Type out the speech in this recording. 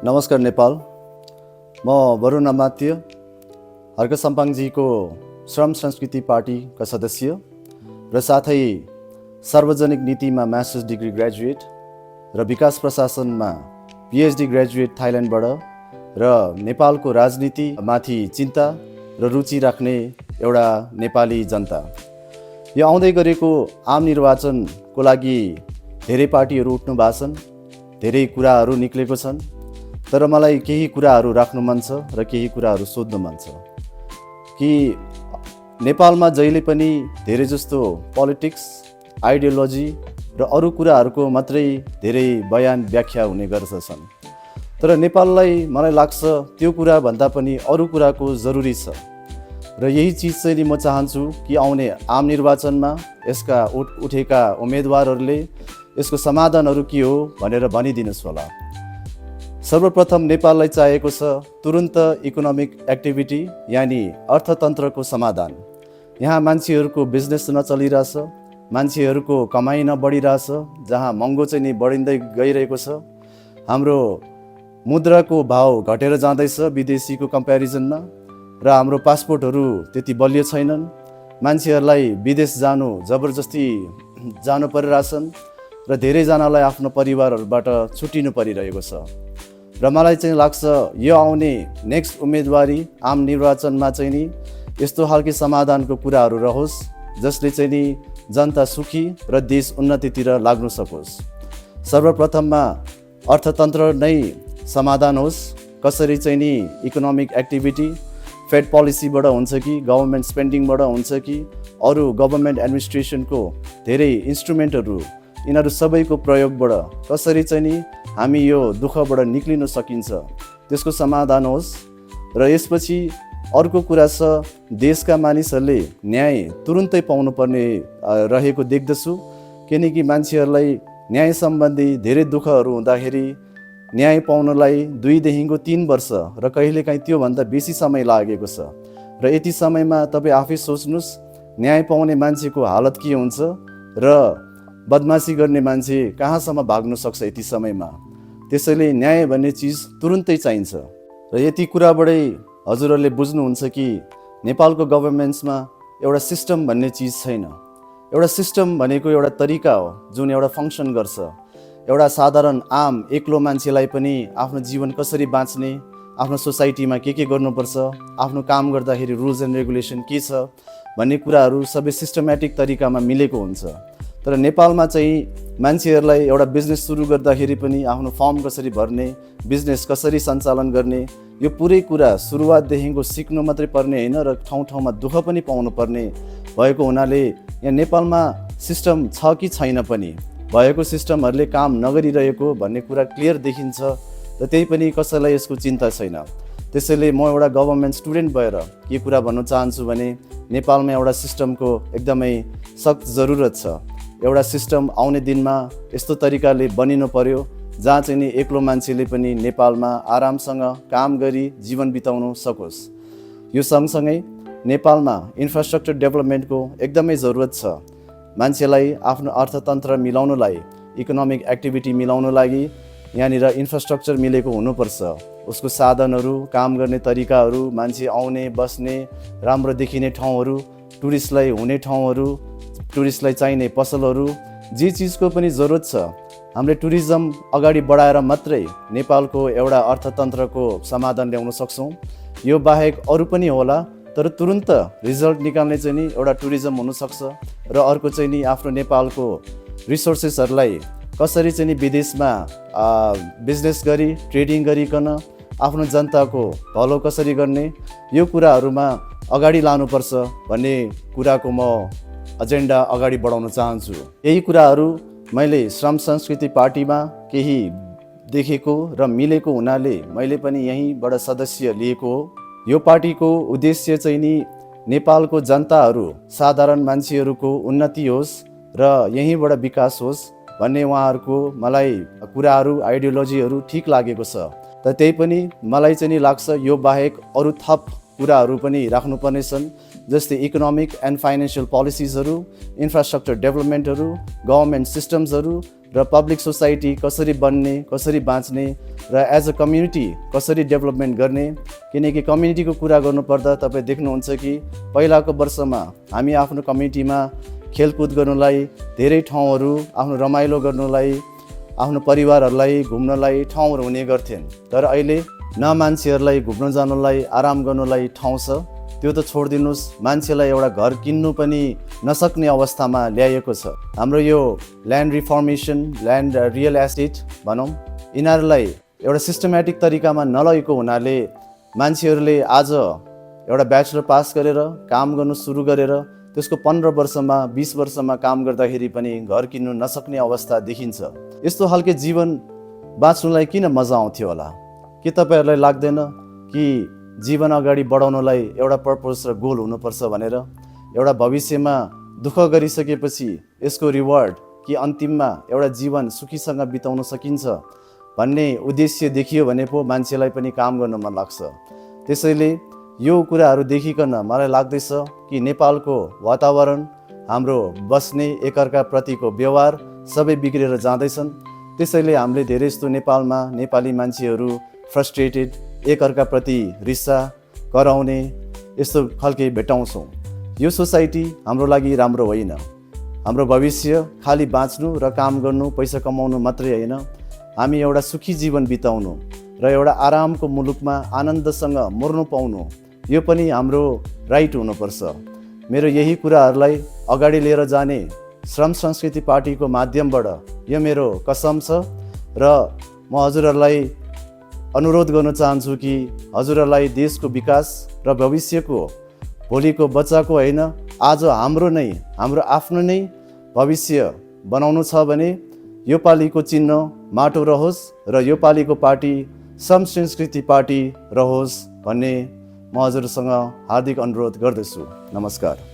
नमस्कार नेपाल। म वरुण अमात्य हर्क सम्पाङजीको श्रम संस्कृति पार्टीका सदस्य र साथै सार्वजनिक नीतिमा मास्टर्स डिग्री ग्रेजुएट र विकास प्रशासनमा पिएचडी ग्रेजुएट थाइल्यान्डबाट र नेपालको राजनीतिमाथि चिन्ता र रुचि राख्ने एउटा नेपाली जनता। यो आउँदै गरेको आम निर्वाचनको लागि धेरै पार्टीहरू उठ्नु भएको छन्, धेरै कुराहरू निक्लेको छन्, तर मलाई केही कुराहरू राख्नु मन छ र केही कुराहरू सोध्नु मन छ कि नेपालमा जहिले पनि धेरै जस्तो पोलिटिक्स, आइडियोलोजी र अरू कुराहरूको मात्रै धेरै बयान व्याख्या हुने गर्दछन्, तर नेपाललाई मलाई लाग्छ त्यो कुरा भन्दा पनि अरू कुराको जरुरी छ र यही चिज चाहिँ नि म चाहन्छु कि आउने आम निर्वाचनमा यसका उठेका उम्मेदवारहरूले यसको समाधानहरू के हो भनेर भनिदिनुहोस् होला। सर्वप्रथम नेपाललाई चाहिएको छ तुरुन्त इकोनोमिक एक्टिभिटी यानि अर्थतन्त्रको समाधान। यहाँ मान्छेहरूको बिजनेस नचलिरहेछ, मान्छेहरूको कमाइ नबढिरहेछ, जहाँ महँगो चाहिँ नि बढिँदै गइरहेको छ। हाम्रो मुद्राको भाव घटेर जाँदैछ विदेशीको कम्पेरिजनमा र हाम्रो पासपोर्टहरू त्यति बलियो छैनन्। मान्छेहरूलाई विदेश जानु जबरजस्ती जानु परिरहेछन् र धेरैजनालाई आफ्नो परिवारहरूबाट छुट्टिनु परिरहेको छ। र मलाई चाहिँ लाग्छ यो आउने नेक्स्ट उम्मेदवारी आम निर्वाचनमा चाहिँ नि यस्तो खालको समाधानको कुराहरू रहोस् जसले चाहिँ नि जनता सुखी र देश उन्नतितिर लाग्न सकोस्। सर्वप्रथममा अर्थतन्त्र नै समाधान होस्। कसरी चाहिँ नि इकोनोमिक एक्टिभिटी फेड पोलिसीबाट हुन्छ कि गभर्मेन्ट स्पेन्डिङबाट हुन्छ कि अरू गभर्मेन्ट एडमिनिस्ट्रेसनको धेरै इन्स्ट्रुमेन्टहरू, यिनीहरू सबैको प्रयोगबाट कसरी चाहिँ नि हामी यो दुःखबाट निक्लिन सकिन्छ त्यसको समाधान होस्। र यसपछि अर्को कुरा छ देशका मानिसहरूले न्याय तुरुन्तै पाउनुपर्ने रहेको देख्दछु, किनकि मान्छेहरूलाई न्याय सम्बन्धी धेरै दुःखहरू हुँदाखेरि न्याय पाउनलाई 2 देखिको 3 वर्ष र कहिलेकाहीँ त्योभन्दा बेसी समय लागेको छ। र यति समयमा तपाईँ आफै सोच्नुहोस् न्याय पाउने मान्छेको हालत के हुन्छ र बदमासी गर्ने मान्छे कहाँसम्म भाग्न सक्छ यति समयमा। त्यसैले न्याय भन्ने चिज तुरुन्तै चाहिन्छ। र यति कुराबाटै हजुरहरूले बुझ्नुहुन्छ कि नेपालको गभर्मेन्ट्समा एउटा सिस्टम भन्ने चिज छैन। एउटा सिस्टम भनेको एउटा तरिका हो जुन एउटा फङ्सन गर्छ। एउटा साधारण आम एक्लो मान्छेलाई पनि आफ्नो जीवन कसरी बाँच्ने, आफ्नो सोसाइटीमा के गर्नुपर्छ, आफ्नो काम गर्दाखेरि रुल्स एन्ड रेगुलेसन के छ भन्ने कुराहरू सबै सिस्टमेटिक तरिकामा मिलेको हुन्छ। तर नेपालमा चाहिँ मान्छेहरूलाई एउटा बिजनेस सुरु गर्दाखेरि पनि आफ्नो फर्म कसरी भर्ने, बिजनेस कसरी सञ्चालन गर्ने, यो पुरै कुरा सुरुवातदेखिको सिक्नु मात्रै पर्ने होइन र ठाउँ ठाउँमा दुःख पनि पाउनु पर्ने भएको हुनाले यहाँ नेपालमा सिस्टम छ कि छैन पनि भएको सिस्टमहरूले काम नगरिरहेको भन्ने कुरा क्लियर देखिन्छ र त्यही पनि कसैलाई यसको चिन्ता छैन। त्यसैले म एउटा गभर्मेन्ट स्टुडेन्ट भएर के कुरा भन्न चाहन्छु भने नेपालमा एउटा सिस्टमको एकदमै सख्त जरुरत छ। एउटा सिस्टम आउने दिनमा यस्तो तरिकाले बनिनु पर्यो जहाँ चाहिँ नि एक्लो मान्छेले पनि नेपालमा आरामसँग काम गरी जीवन बिताउन सकोस्। यो सँगसँगै नेपालमा इन्फ्रास्ट्रक्चर डेभलपमेन्टको एकदमै जरुरत छ। मान्छेलाई आफ्नो अर्थतन्त्र मिलाउनलाई, इकोनोमिक एक्टिभिटी मिलाउन लागि यहाँनिर इन्फ्रास्ट्रक्चर मिलेको हुनुपर्छ। उसको साधनहरू, काम गर्ने तरिकाहरू, मान्छे आउने बस्ने राम्रो देखिने ठाउँहरू, टुरिस्टलाई हुने ठाउँहरू, टुरिस्टलाई चाहिने पसलहरू, जे चिजको पनि जरुरत छ। हामीले टुरिज्म अगाडि बढाएर मात्रै नेपालको एउटा अर्थतन्त्रको समाधान ल्याउन सक्छौँ। यो बाहेक अरू पनि होला, तर तुरुन्त रिजल्ट निकाल्ने चाहिँ नि एउटा टुरिज्म हुनसक्छ र अर्को चाहिँ नि आफ्नो नेपालको रिसोर्सेसहरूलाई कसरी चाहिँ नि विदेशमा बिजनेस गरी ट्रेडिङ गरिकन आफ्नो जनताको भलो कसरी गर्ने, यो कुराहरूमा अगाडि लानुपर्छ भन्ने कुराको म एजेन्डा अगाडि बढाउन चाहन्छु। यही कुराहरू मैले श्रम संस्कृति पार्टीमा केही देखेको र मिलेको हुनाले मैले पनि यहीँबाट सदस्य लिएको हो। यो पार्टीको उद्देश्य चाहिँ नि नेपालको जनताहरू, साधारण मान्छेहरूको उन्नति होस् र यहीँबाट विकास होस् भन्ने उहाँहरूको मलाई कुराहरू, आइडियोलोजीहरू ठिक लागेको छ। तर त्यही पनि मलाई चाहिँ नि लाग्छ यो बाहेक अरू थप कुराहरू पनि राख्नुपर्ने छन्, जस्तै इकोनोमिक एन्ड फाइनेन्सियल पोलिसिजहरू, इन्फ्रास्ट्रक्चर डेभलपमेन्टहरू, गभर्मेन्ट सिस्टम्सहरू र पब्लिक सोसाइटी कसरी बन्ने, कसरी बाँच्ने र एज अ कम्युनिटी कसरी डेभलपमेन्ट गर्ने। किनकि कम्युनिटीको कुरा गर्नुपर्दा तपाईँ देख्नुहुन्छ कि पहिलाको वर्षमा हामी आफ्नो कम्युनिटीमा खेलकुद गर्नुलाई धेरै ठाउँहरू, आफ्नो रमाइलो गर्नुलाई, आफ्नो परिवारहरूलाई घुम्नलाई ठाउँहरू हुने गर्थेन्। तर अहिले न मान्छेहरूलाई घुम्न जानुलाई, आराम गर्नुलाई ठाउँ छ, त्यो त छोडिदिनुहोस्, मान्छेलाई एउटा घर किन्नु पनि नसक्ने अवस्थामा ल्याएको छ। हाम्रो यो land reformation, land real estate भनौँ, यिनीहरूलाई एउटा सिस्टमेटिक तरिकामा नलगेको हुनाले मान्छेहरूले आज एउटा ब्याचलर पास गरेर काम गर्नु सुरु गरेर त्यसको 15 वर्षमा 20 वर्षमा काम गर्दाखेरि पनि घर किन्नु नसक्ने अवस्था देखिन्छ। यस्तो खालको जीवन बाँच्नुलाई किन मजा आउँथ्यो होला? के तपाईँहरूलाई लाग्दैन कि जीवन अगाडि बढाउनलाई एउटा पर्पस र गोल हुनुपर्छ भनेर? एउटा भविष्यमा दुःख गरिसकेपछि यसको रिवार्ड कि अन्तिममा एउटा जीवन सुखीसँग बिताउन सकिन्छ भन्ने उद्देश्य देखियो भने पो मान्छेलाई पनि काम गर्न मन लाग्छ। त्यसैले यो कुराहरू देखिकन मलाई लाग्दैछ कि नेपालको वातावरण, हाम्रो बस्ने एकअर्का प्रतिको व्यवहार सबै बिग्रेर जाँदैछन्। त्यसैले हामीले धेरै जस्तो नेपालमा नेपाली मान्छेहरू फ्रस्ट्रेटेड, एकअर्का प्रति रिसा कराउने यस्तो खालके भेटाउँछौँ। यो सोसाइटी हाम्रो लागि राम्रो होइन। हाम्रो भविष्य खालि बाँच्नु र काम गर्नु, पैसा कमाउनु मात्रै होइन, हामी एउटा सुखी जीवन बिताउनु र एउटा आरामको मुलुकमा आनन्दसँग मर्नु पाउनु, यो पनि हाम्रो राइट हुनुपर्छ। मेरो यही कुराहरूलाई अगाडि लिएर जाने श्रम संस्कृति पार्टीको माध्यमबाट यो मेरो कसम छ र म हजुरहरूलाई अनुरोध गर्न चाहन्छु कि हजुरहरूलाई देशको विकास र भविष्यको, भोलिको बच्चाको होइन, आज हाम्रो नै, हाम्रो आफ्नो नै भविष्य बनाउनु छ भने यो पालिको चिन्ह माटो रहोस् र यो पालिको पार्टी श्रम संस्कृति पार्टी रहोस् भन्ने म हजुरसँग हार्दिक अनुरोध गर्दछु। नमस्कार।